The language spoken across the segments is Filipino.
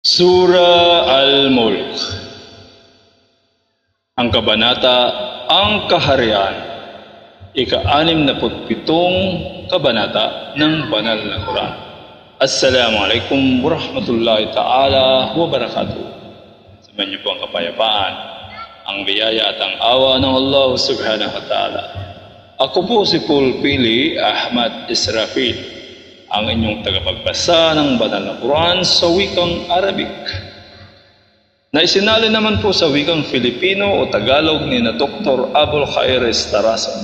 Sura Al-Mulk. Ang kabanata, ang kaharian, ika-67 kabanata ng banal na Quran. Assalamualaikum warahmatullahi ta'ala wabarakatuh. Sabihin niyo po ang kapayapaan, ang biyaya at ang awa ng Allah subhanahu wa ta'ala. Ako po si Pulpili Ahmad Israfil, ang inyong tagapagbasa ng banal na Quran sa wikang Arabic, na isinalin naman po sa wikang Filipino o Tagalog ni na Dr. Abul Khair Tarasan,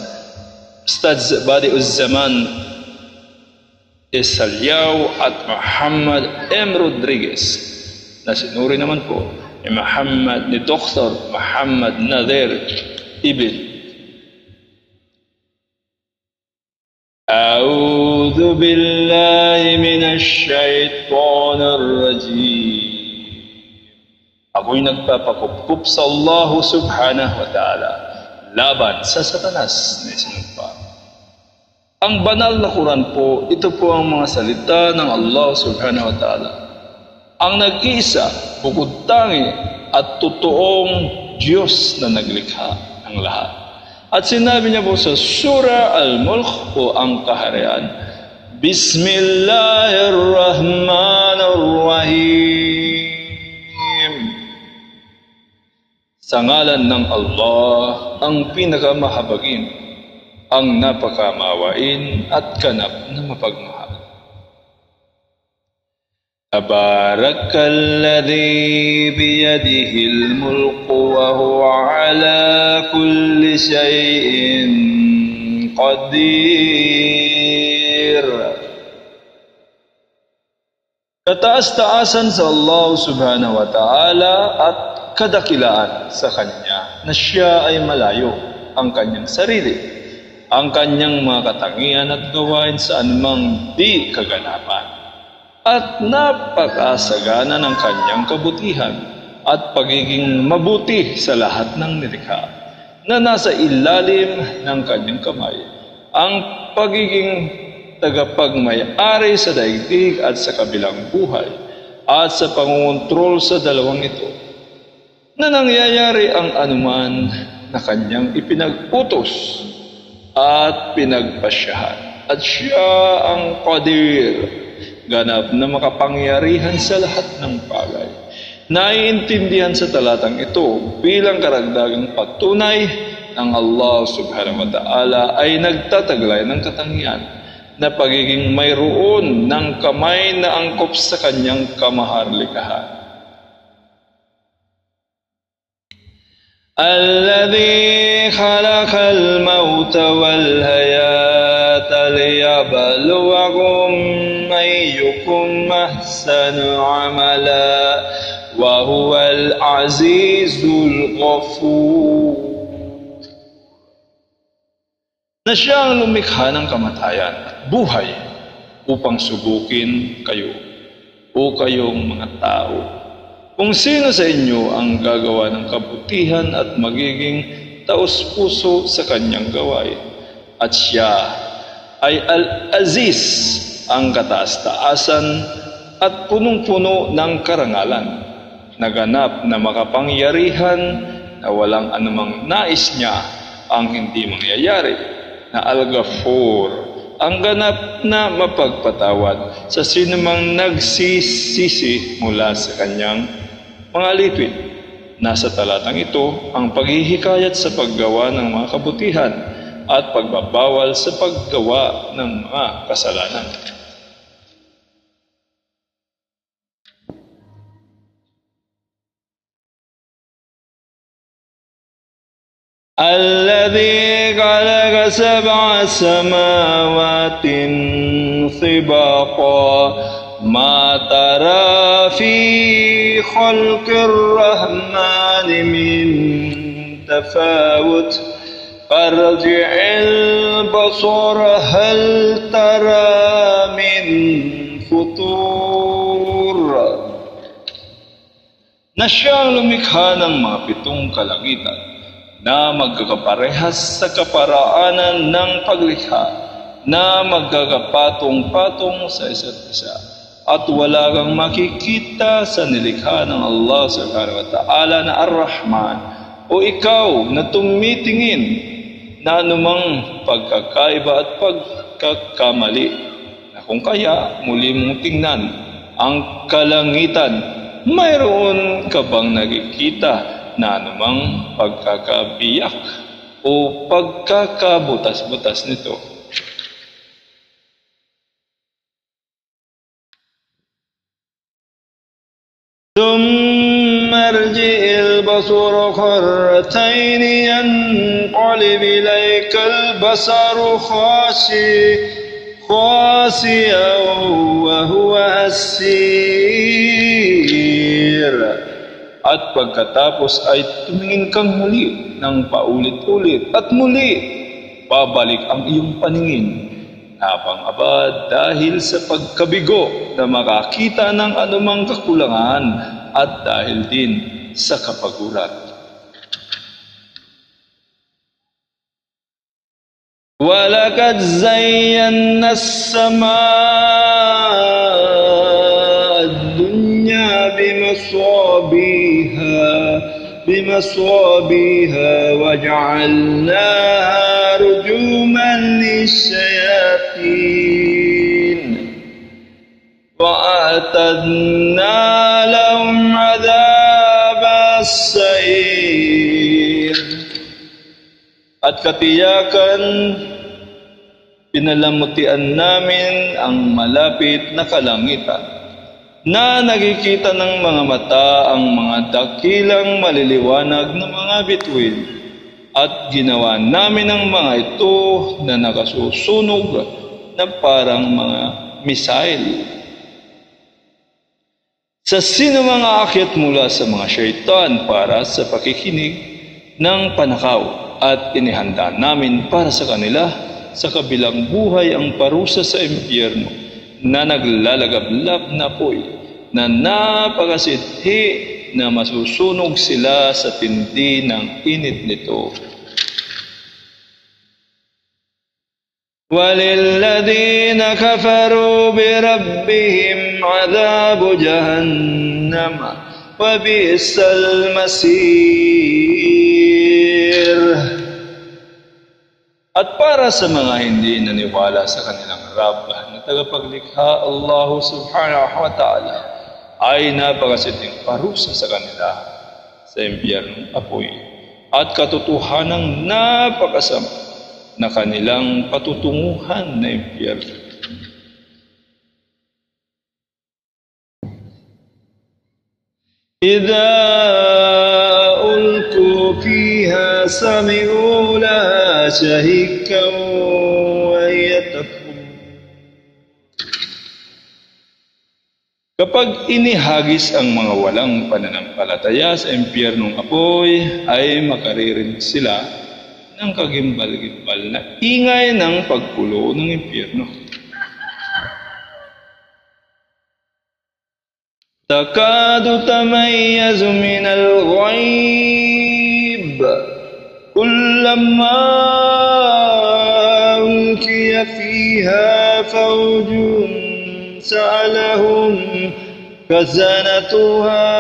Ustadz Badi'uzzaman Esalyaw at Muhammad M. Rodriguez, na sinuri naman po ni Dr. Muhammad Nadir Ibn. A'udhu billahi minash shaitanir rajim. Ako'y nagpapakupkup sa Allah subhanahu wa ta'ala laban sa Satanas na isinumpa. Ang banal na Quran po, ito po ang mga salita ng Allah subhanahu wa ta'ala, ang nag-iisa, bukod tangi at totoong Diyos na naglikha ng lahat. At sinabi niya po sa Surah Al-Mulk po ang kaharian, Bismillahirrahmanirrahim. Sa ngalan ng Allah, ang pinakamahabagin, ang napakamawain at ganap na mapagmahal. Tabarakalladhi biyadihil mulku wa huwa ala kulli shay'in qadir. Kataas-taasan sa Allah subhanahu wa ta'ala at kadakilaan sa Kanya na Siya ay malayo ang Kanyang sarili, ang Kanyang mga katangian at gawain sa anumang di kaganapan, at napakasagana ng Kanyang kabutihan at pagiging mabuti sa lahat ng nilikha na nasa ilalim ng Kanyang kamay, ang pagiging tagapagmay-ari sa daigdig at sa kabilang buhay at sa pangungontrol sa dalawang ito, na nangyayari ang anuman na Kanyang ipinag-utos at pinagpasyahan, at Siya ang Qadir, ganap na makapangyarihan sa lahat ng bagay. Naiintindihan sa talatang ito bilang karagdagang pagtunay ng Allah subhanahu wa ta'ala ay nagtataglay ng katangian na pagiging mayroon ng kamay na angkop sa Kanyang kamaharlikahan. Alladhi khalaqal mauta wal hayata liyabluwakum ayyukum ahsanu amala wa huwal azizul ghafur. Na Siya ang lumikha ng kamatayan at buhay upang subukin kayo o kayong mga tao, kung sino sa inyo ang gagawa ng kabutihan at magiging taos-puso sa kanyang gawain. At Siya ay Al-Aziz, ang kataas-taasan at punong-puno ng karangalan, naganap na makapangyarihan na walang anumang nais Niya ang hindi mangyayari, na Al-Ghafur, ang ganap na mapagpatawad sa sinumang nagsisisi mula sa Kanyang mga litwid. Nasa talatang ito ang paghihikayat sa paggawa ng mga kabutihan at pagbabawal sa paggawa ng mga kasalanan. Alladhi khalaqa sab'a samawatin tibaqa ma tara fi khalqir rahmani min tafawut farji'il basara hal tara min futur. Na Siyang lumikha ng mga 7 kalangitan na magkakaparehas sa kaparaanan ng paglikha, na magkakapatong-patong sa isa't isa, at wala kang makikita sa nilikha ng Allah subhanahu wa ta'ala na Ar-Rahman, o ikaw na tumitingin na anumang pagkakaiba at pagkakamali, na kung kaya muli mong tingnan ang kalangitan, mayroon ka bang nakikita na anumang pagkakabiyak o pagkakabutas-butas nito? ثم ارجع البصر كرتين ينقلب إليك البصر خاسئا وهو حسير. At pagkatapos ay tumingin kang muli ng paulit-ulit at muli babalik ang iyong paningin habang-abad dahil sa pagkabigo na makakita ng anumang kakulangan at dahil din sa kapaguran. وَلَقَدْ زَيَّنَّا السَّمَاءَ الدُّنْيَا بِمَصَابِيحَ وَجَعَلْنَاهَا رُجُومًا لِلشَّيَاطِينِ وَأَعْتَدْنَا لَهُمْ عَذَابَ السَّعِيرِ. At katiyakan, pinalamutian namin ang malapit na kalangitan na nakikita ng mga mata ang mga dakilang maliliwanag na mga bituin, at ginawa namin ang mga ito na nakasusunog na parang mga misail. Sa sino mga aakyat mula sa mga syaitan para sa pakikinig ng panakaw, at inihanda namin para sa kanila sa kabilang buhay ang parusa sa impyerno na naglalagablab na apoy na napakasidhi na masusunog sila sa tindi ng init nito. وَلِلَّذِينَ كَفَرُوا بِرَبِّهِمْ عَذَابُ جَهَنَّمَ وَبِئْسَ الْمَصِيرُ. At para sa mga hindi naniwala sa kanilang Rabb na tagapaglikha Allah subhanahu wa ta'ala, ay napakasidhing parusa sa kanila sa impyernong apoy at katotohanang napakasama na kanilang patutunguhan na impyerno. إِذَا أُلْقُوا فِيهَا سَمِعُوا لَهَا شَهِيقًا وَهِيَ تَفُورُ. Kapag inihagis ang mga walang pananampalataya sa impyernong apoy, ay makaririnig sila ng kagimbal-gimbal na ingay ng pagpulo ng impyerno. تكاد تميز من الغيظ كلما ألقي فيها فوج سألهم كزنتها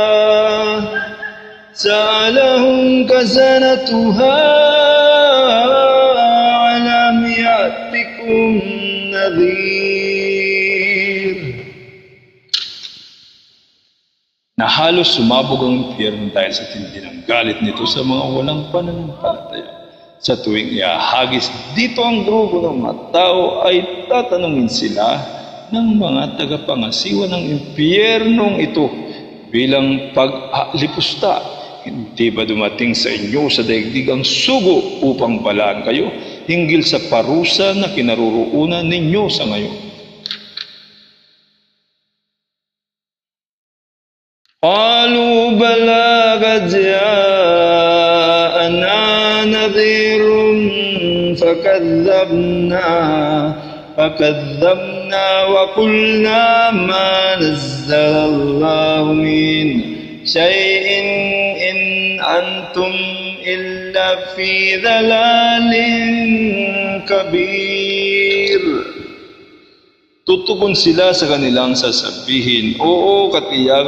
ألم يأتكم نذير. Na halos sumabog ang impyerno dahil sa tindi ng galit nito sa mga walang pananampalataya. Sa tuwing iahagis dito ang grupo ng mga tao, ay tatanungin sila ng mga tagapangasiwa ng impyernong ito bilang pag-alipusta, hindi ba dumating sa inyo sa daigdig ang sugo upang balaan kayo hinggil sa parusa na kinaroroonan ninyo sa ngayon? قالوا بلى قد جاءنا نذير فكذبنا وقلنا ما نزل الله من شيء إن أنتم إلا في ضلال كبير. Tutugon sila sa kanilang sasabihin, oo, katiyagan